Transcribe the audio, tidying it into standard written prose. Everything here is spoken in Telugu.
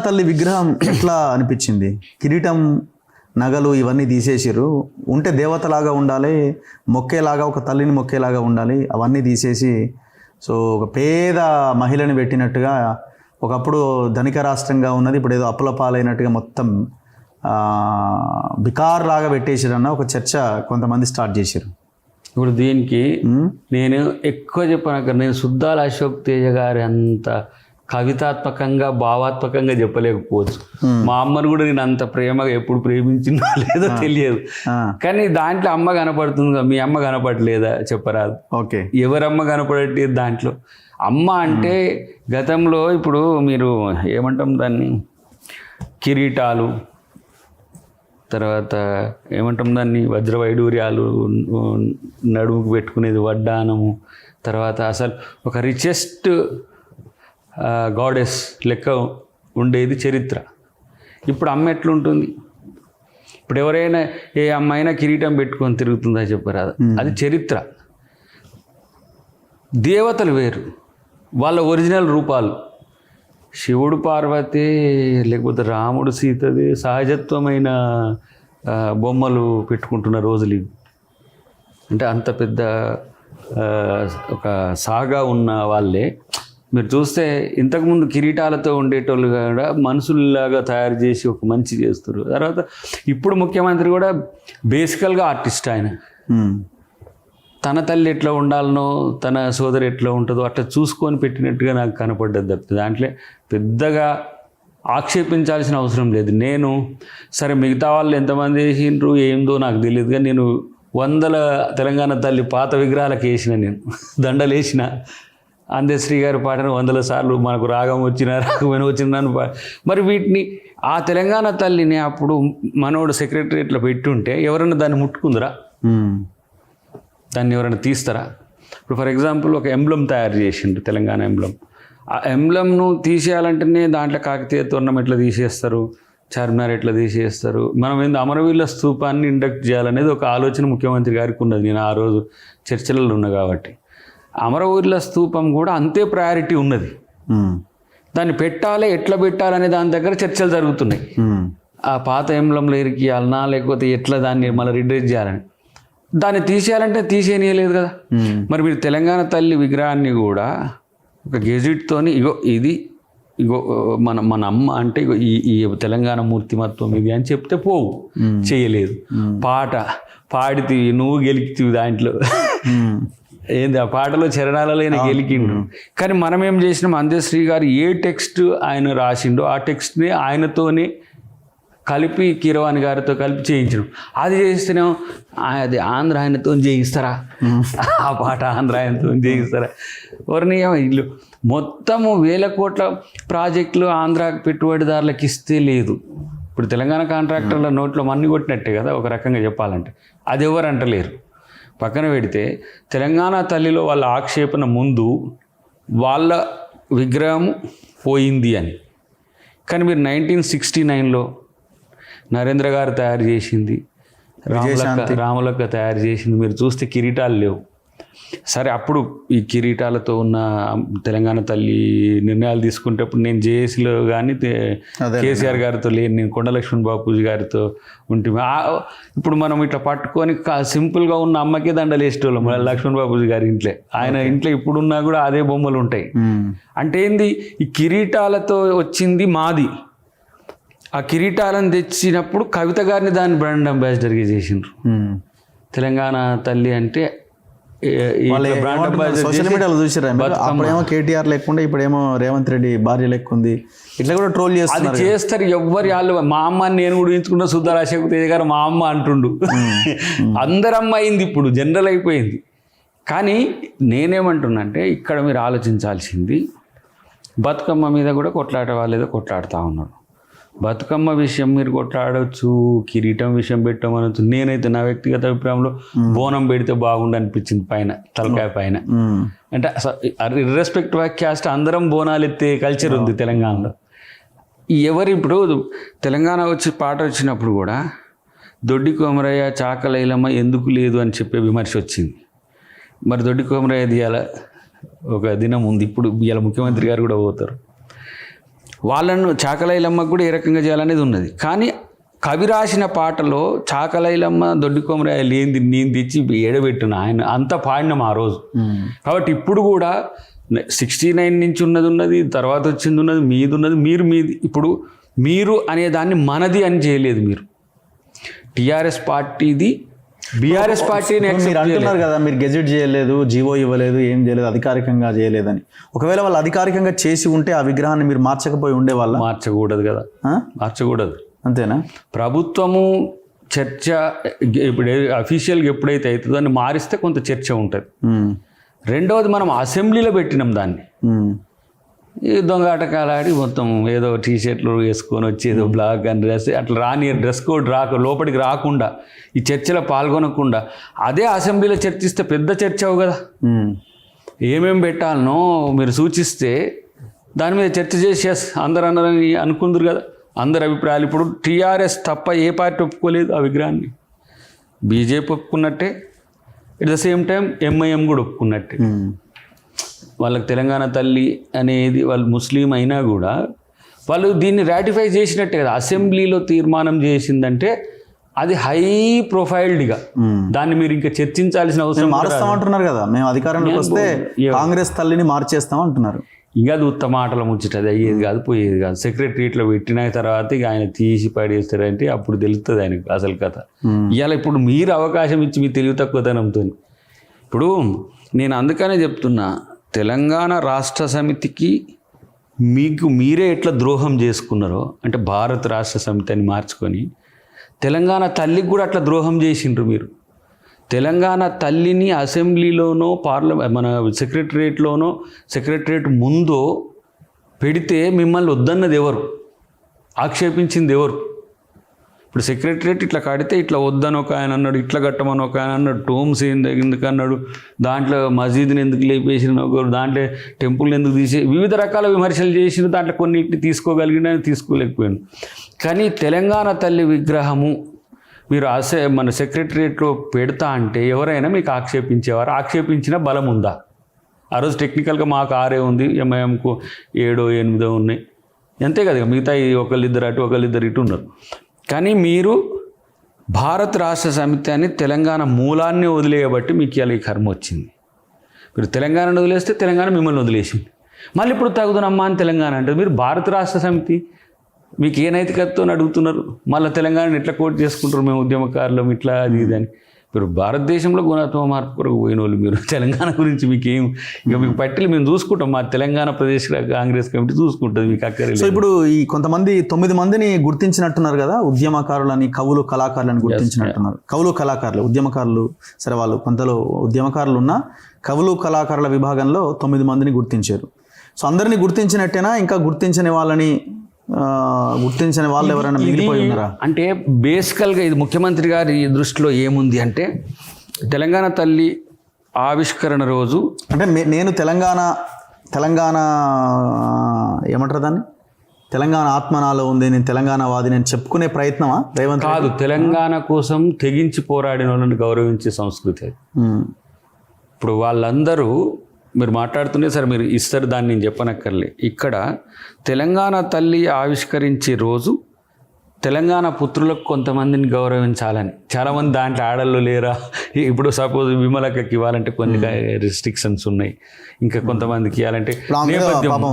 తల్లి విగ్రహం ఎట్లా అనిపించింది? కిరీటం, నగలు ఇవన్నీ తీసేసారు. ఉంటే దేవతలాగా ఉండాలి, మొక్కేలాగా, ఒక తల్లిని మొక్కేలాగా ఉండాలి. అవన్నీ తీసేసి సో ఒక పేద మహిళని పెట్టినట్టుగా, ఒకప్పుడు ధనిక రాష్ట్రంగా ఉన్నది ఇప్పుడు ఏదో అప్పుల పాలైనట్టుగా మొత్తం బికార్ లాగా పెట్టేసారన్న ఒక చర్చ కొంతమంది స్టార్ట్ చేశారు. ఇప్పుడు దీనికి నేను ఎక్కువ చెప్పాను, నేను సుద్దాల అశోక్ తేజ గారి అంత కవితాత్మకంగా భావాత్మకంగా చెప్పలేకపోవచ్చు. మా అమ్మను కూడా నేను అంత ప్రేమగా ఎప్పుడు ప్రేమించినా లేదో తెలియదు, కానీ దాంట్లో అమ్మ కనపడుతుంది. మీ అమ్మ కనపడలేదా చెప్పరాదు? ఓకే, ఎవరమ్మ కనపడట్లేదు దాంట్లో? అమ్మ అంటే గతంలో ఇప్పుడు మీరు ఏమంటాం దాన్ని, కిరీటాలు, తర్వాత ఏమంటాం దాన్ని, వజ్రవైడూర్యాలు, నడుముకు పెట్టుకునేది వడ్డానము, తర్వాత అసలు ఒక రిచెస్ట్ గాడెస్ లెక్క ఉండేది చరిత్ర. ఇప్పుడు అమ్మ ఎట్లుంటుంది? ఇప్పుడు ఎవరైనా ఏ అమ్మాయినా కిరీటం పెట్టుకొని తిరుగుతుందా చెప్పరాదు? అది చరిత్ర. దేవతలు వేరు, వాళ్ళ ఒరిజినల్ రూపాలు. శివుడు పార్వతి, లేకపోతే రాముడు సీతది సహజత్వమైన బొమ్మలు పెట్టుకుంటున్న రోజులు ఇవి. అంటే అంత పెద్ద ఒక సాగా ఉన్న వాళ్ళే. మీరు చూస్తే ఇంతకుముందు కిరీటాలతో ఉండేటోళ్ళు కూడా మనుషుల్లాగా తయారు చేసి ఒక మంచి చేస్తారు. తర్వాత ఇప్పుడు ముఖ్యమంత్రి కూడా బేసికల్గా ఆర్టిస్ట్. ఆయన తన తల్లి ఎట్లా ఉండాలనో, తన సోదరు ఎట్లా ఉంటుందో అట్లా చూసుకొని పెట్టినట్టుగా నాకు కనపడ్డది తప్పితే దాంట్లో పెద్దగా ఆక్షేపించాల్సిన అవసరం లేదు. నేను సరే మిగతా వాళ్ళు ఎంతమంది వేసిండ్రు ఏందో నాకు తెలియదు, కానీ నేను వందల తెలంగాణ తల్లి పాత విగ్రహాలకు వేసిన, నేను దండలు వేసిన. అందశ్రీ గారి పాటను 100 సార్లు మనకు రాగం వచ్చినా రాగమైన వచ్చిందని మరి వీటిని ఆ తెలంగాణ తల్లిని అప్పుడు మనోడు సెక్రటరియట్లో పెట్టుంటే ఎవరైనా దాన్ని ముట్టుకుందరా? దాన్ని ఎవరైనా తీస్తారా? ఇప్పుడు ఫర్ ఎగ్జాంపుల్ ఒక ఎంబ్లం తయారు చేసిండు, తెలంగాణ ఎంబ్లం. ఆ ఎంబ్లంను తీసేయాలంటేనే దాంట్లో కాకతీయ తోరణం ఎట్లా తీసేస్తారు, చార్మినార్ ఎట్లా తీసేస్తారు, మనం ఏంది అమరవీరుల స్తూపాన్ని ఇండక్ట్ చేయాలనేది ఒక ఆలోచన ముఖ్యమంత్రి గారికి ఉన్నది. నేను ఆ రోజు చర్చలలో ఉన్నా కాబట్టి అమరవీరుల స్తూపం కూడా అంతే ప్రయారిటీ ఉన్నది. దాన్ని పెట్టాలి, ఎట్లా పెట్టాలనే దాని దగ్గర చర్చలు జరుగుతున్నాయి. ఆ పాత ఎంబ్లంలో ఇరికియాలనా లేకపోతే ఎట్లా దాన్ని మళ్ళీ రిడ్రెస్ చేయాలని. దాన్ని తీసేయాలంటే తీసేయలేదు కదా. మరి మీరు తెలంగాణ తల్లి విగ్రహాన్ని కూడా ఒక గెజిట్తోని ఇగో మన అమ్మ అంటే ఇగో ఈ తెలంగాణ మూర్తిమత్వం ఇది అని చెప్తే పోవు, చేయలేదు. పాట పాడితివి, నువ్వు గెలికితివి దాంట్లో. ఏంది ఆ పాటలో చరణాలలో గెలికిండు. కానీ మనం ఏం చేసినాం, అందశ్రీ గారు ఏ టెక్స్ట్ ఆయన రాసిండో ఆ టెక్స్ట్ని ఆయనతోనే కలిపి కీరవాణి గారితో కలిపి చేయించడం. అది చేస్తేనే అది ఆంధ్ర ఆయనతో చేయిస్తారా? ఆ పాట ఆంధ్ర ఆయనతో చేయిస్తారా? ఎవరిని ఇల్లు మొత్తము 1000 కోట్ల ప్రాజెక్టులు ఆంధ్ర పెట్టుబడిదారులకు ఇస్తే లేదు. ఇప్పుడు తెలంగాణ కాంట్రాక్టర్ల నోట్లో మన్ని కొట్టినట్టే కదా ఒక రకంగా చెప్పాలంటే. అది ఎవరు అంటలేరు. పక్కన పెడితే తెలంగాణ తల్లిలో వాళ్ళ ఆక్షేపణ ముందు వాళ్ళ విగ్రహం పోయింది అని. కానీ మీరు 1969లో నరేంద్ర గారు తయారు చేసింది, రాములక్క తయారు చేసింది, మీరు చూస్తే కిరీటాలు లేవు. సరే అప్పుడు ఈ కిరీటాలతో ఉన్న తెలంగాణ తల్లి నిర్ణయాలు తీసుకునేటప్పుడు నేను జేఏసీలో కానీ కేసీఆర్ గారితో లేని, నేను కొండ లక్ష్మణ్ బాపూజీ గారితో ఉంటుంది. ఇప్పుడు మనం ఇట్లా పట్టుకొని సింపుల్గా ఉన్న అమ్మకే దండలు వేసేటోళ్ళం లక్ష్మణ్ బాపూజీ గారి ఇంట్లో. ఆయన ఇంట్లో ఇప్పుడున్నా కూడా అదే బొమ్మలు ఉంటాయి. అంటే ఏంది, ఈ కిరీటాలతో వచ్చింది మాది. ఆ కిరీటాలను తెచ్చినప్పుడు కవిత గారిని దాన్ని బ్రాండ్ అంబాసిడర్గా చేసిండ్రు. తెలంగాణ తల్లి అంటే సోషల్ మీడియాలో చూసారా? అప్పుడేమో కేటీఆర్ లేకుండా ఇప్పుడేమో రేవంత్ రెడ్డి భార్య లెక్కుంది, ఇట్లా కూడా ట్రోల్ చేస్తారు. చేస్తారు ఎవరు వాళ్ళు. మా అమ్మ అని నేను కూడా ఎంచుకున్నా, సుద్దాల అశోక్ తేజ గారు మా అమ్మ అంటుండు. అందరు అమ్మ అయింది, ఇప్పుడు జనరల్ అయిపోయింది. కానీ నేనేమంటున్నా అంటే ఇక్కడ మీరు ఆలోచించాల్సింది, బతుకమ్మ మీద కూడా కొట్లాట వాళ్ళేదో కొట్లాడుతూ ఉన్నారు. బతుకమ్మ విషయం మీరు కొట్లాడవచ్చు, కిరీటం విషయం పెట్టమనొచ్చు. నేనైతే నా వ్యక్తిగత అభిప్రాయంలో బోనం పెడితే బాగుండు అనిపించింది, పైన తలకాయ పైన. అంటే ఇర్రెస్పెక్టివ్ ఆఫ్ క్యాస్ట్ అందరం బోనాలు ఎత్తే కల్చర్ ఉంది తెలంగాణలో. ఇప్పుడు తెలంగాణ వచ్చి పాట వచ్చినప్పుడు కూడా దొడ్డి కోమరయ్య చాకలైలమ్మ ఎందుకు లేదు అని చెప్పే విమర్శ వచ్చింది. మరి దొడ్డి కోమరయ్య తీయాల ఒక దినం ఉంది. ఇప్పుడు ఇలా ముఖ్యమంత్రి గారు కూడా పోతారు. వాళ్ళను చాకలైలమ్మకు కూడా ఏ రకంగా చేయాలనేది ఉన్నది. కానీ కవి రాసిన పాటలో చాకలైలమ్మ దొడ్డికొమరాయ లేనిది నేను తెచ్చి ఏడబెట్టిన ఆయన అంత పాడినాం ఆ రోజు. కాబట్టి ఇప్పుడు కూడా 69 నుంచి ఉన్నది తర్వాత వచ్చింది ఉన్నది మీది ఉన్నది. మీది ఇప్పుడు మీరు అనే దాన్ని మనది అని చేయలేదు. మీరు టీఆర్ఎస్ పార్టీది, బీఆర్ఎస్ పార్టీని మీరు అంటున్నారు కదా, మీరు గెజెట్ చేయలేదు, జీవో ఇవ్వలేదు, ఏం చేయలేదు, అధికారికంగా చేయలేదని. ఒకవేళ వాళ్ళు అధికారికంగా చేసి ఉంటే ఆ విగ్రహాన్ని మీరు మార్చకపోయి ఉండేవాళ్ళ? మార్చకూడదు కదా, మార్చకూడదు. అంతేనా? ప్రభుత్వము చర్చ ఇప్పుడు అఫీషియల్గా ఎప్పుడైతే అవుతుందో దాన్ని మారిస్తే కొంత చర్చ ఉంటుంది. రెండవది మనం అసెంబ్లీలో పెట్టినాం దాన్ని. ఈ దొంగాటకాలాడి మొత్తం ఏదో టీషర్ట్లు వేసుకొని వచ్చి ఏదో బ్లాక్ అని డ్రెస్ అట్లా రాని డ్రెస్ కోడ్ లోపలికి రాకుండా ఈ చర్చలో పాల్గొనకుండా అదే అసెంబ్లీలో చర్చిస్తే పెద్ద చర్చ అవు కదా. ఏమేమి పెట్టాలనో మీరు సూచిస్తే దాని మీద చర్చ చేసి అందరు అన్నారని అనుకుందరు కదా. అందరి అభిప్రాయాలు ఇప్పుడు టీఆర్ఎస్ తప్ప ఏ పార్టీ ఒప్పుకోలేదు ఆ విగ్రహాన్ని. బీజేపీ ఒప్పుకున్నట్టే, at the same time MIM కూడా ఒప్పుకున్నట్టే. వాళ్ళకి తెలంగాణ తల్లి అనేది వాళ్ళు ముస్లిం అయినా కూడా వాళ్ళు దీన్ని రాటిఫై చేసినట్టే కదా. అసెంబ్లీలో తీర్మానం చేసిందంటే అది హై ప్రొఫైల్డ్గా దాన్ని మీరు ఇంకా చర్చించాల్సిన అవసరం. మారుస్తామంటున్నారు కదా, మేము అధికారంలోకి వస్తే కాంగ్రెస్ తల్లిని మార్చేస్తాం అంటున్నారు. ఇంకా అది ఉత్తమ ఆటలు ముచ్చట, అది అయ్యేది కాదు, పోయేది కాదు. సెక్రటరియట్లో పెట్టిన తర్వాత ఇక ఆయన తీసి పడేస్తారంటే అప్పుడు తెలుస్తుంది ఆయనకు అసలు కథ. ఇవాళ ఇప్పుడు మీరు అవకాశం ఇచ్చి మీ తెలివి తక్కువతనంతో ఇప్పుడు నేను అందుకనే చెప్తున్నా, తెలంగాణ రాష్ట్ర సమితికి మీకు మీరే ఎట్లా ద్రోహం చేసుకున్నారో, అంటే భారత రాష్ట్ర సమితి అని మార్చుకొని తెలంగాణ తల్లికి కూడా అట్లా ద్రోహం చేసిండ్రు మీరు. తెలంగాణ తల్లిని అసెంబ్లీలోనో మన సెక్రటరియట్లోనో సెక్రటరియట్ ముందో పెడితే మిమ్మల్ని వద్దన్నది ఎవరు, ఆక్షేపించింది ఎవరు? ఇప్పుడు సెక్రటరియట్ ఇట్లా కడితే ఇట్లా వద్దని ఒక ఆయన అన్నాడు, ఇట్లా కట్టమని ఒక ఆయన అన్నాడు, టోమ్స్ ఎందుకు అన్నాడు, దాంట్లో మసీదుని ఎందుకు లేపేసిన ఒకరు, దాంట్లో టెంపుల్ని ఎందుకు వివిధ రకాల విమర్శలు చేసిన, దాంట్లో కొన్నిటిని తీసుకోగలిగిన తీసుకోలేకపోయాను. కానీ తెలంగాణ తల్లి విగ్రహము మీరు మన సెక్రటరియట్లో పెడతా అంటే ఎవరైనా మీకు ఆక్షేపించేవారు? ఆక్షేపించిన బలం ఉందా? ఆ రోజు టెక్నికల్గా మాకు 6 ఉంది, ఎంఐఎంకు 7, 8 ఉన్నాయి, అంతే కదా. మిగతా ఒకళ్ళిద్దరు అటు ఒకళ్ళిద్దరు ఇటు ఉన్నారు. కానీ మీరు భారత రాష్ట్ర సమితి అని తెలంగాణ మూలాన్ని వదిలేయబట్టి మీకు ఇలా ఈ కర్మ వచ్చింది. మీరు తెలంగాణను వదిలేస్తే తెలంగాణ మిమ్మల్ని వదిలేసింది. మళ్ళీ ఇప్పుడు తగుదనమ్మా అని తెలంగాణ అంటే మీరు భారత రాష్ట్ర సమితి మీకు ఏ నైతికతతో అడుగుతున్నారు? మళ్ళీ తెలంగాణను ఎట్లా కోట్ చేసుకుంటారు, మేము ఉద్యమకారులం ఇట్లా అది ఇది అని. మీరు భారతదేశంలో గుణాత్మక మార్పు కొరకు పోయిన వాళ్ళు మీరు. తెలంగాణ గురించి మీకేం, ఇక మీకు పట్టిలు మేము చూసుకుంటాం, మా తెలంగాణ ప్రదేశ్ కాంగ్రెస్ కమిటీ చూసుకుంటుంది, మీకు అక్కర్లేదు. సో ఇప్పుడు ఈ కొంతమంది 9 మందిని గుర్తించినట్టున్నారు కదా, ఉద్యమకారులని, కవులు, కళాకారులని గుర్తించినట్టున్నారు. కవులు, కళాకారులు, ఉద్యమకారులు సరే, వాళ్ళు కొంతలో ఉద్యమకారులు ఉన్న కవులు, కళాకారుల విభాగంలో 9 మందిని గుర్తించారు. సో అందరినీ గుర్తించినట్టేనా, ఇంకా గుర్తించని వాళ్ళు ఎవరైనా మిగిలిపోయి ఉన్నారా? అంటే బేసికల్గా ఇది ముఖ్యమంత్రి గారి దృష్టిలో ఏముంది అంటే, తెలంగాణ తల్లి ఆవిష్కరణ రోజు అంటే నేను తెలంగాణ ఏమంటారు దాన్ని, తెలంగాణ ఆత్మ నాలో ఉంది, నేను తెలంగాణ వాది నేను చెప్పుకునే ప్రయత్నమా రేవంత్? కాదు, తెలంగాణ కోసం తెగించి పోరాడిన వాళ్ళని గౌరవించే సంస్కృతి అది. ఇప్పుడు వాళ్ళందరూ మీరు మాట్లాడుతుంటే సరే మీరు ఇస్తారు, దాన్ని నేను చెప్పనక్కర్లే. ఇక్కడ తెలంగాణ తల్లి ఆవిష్కరించే రోజు తెలంగాణ పుత్రులకు కొంతమందిని గౌరవించాలని చాలామంది, దాంట్లో ఆడళ్ళు లేరా? ఇప్పుడు సపోజ్ విమలక్కకి ఇవ్వాలంటే కొన్ని రెస్ట్రిక్షన్స్ ఉన్నాయి, ఇంకా కొంతమందికి ఇవ్వాలంటే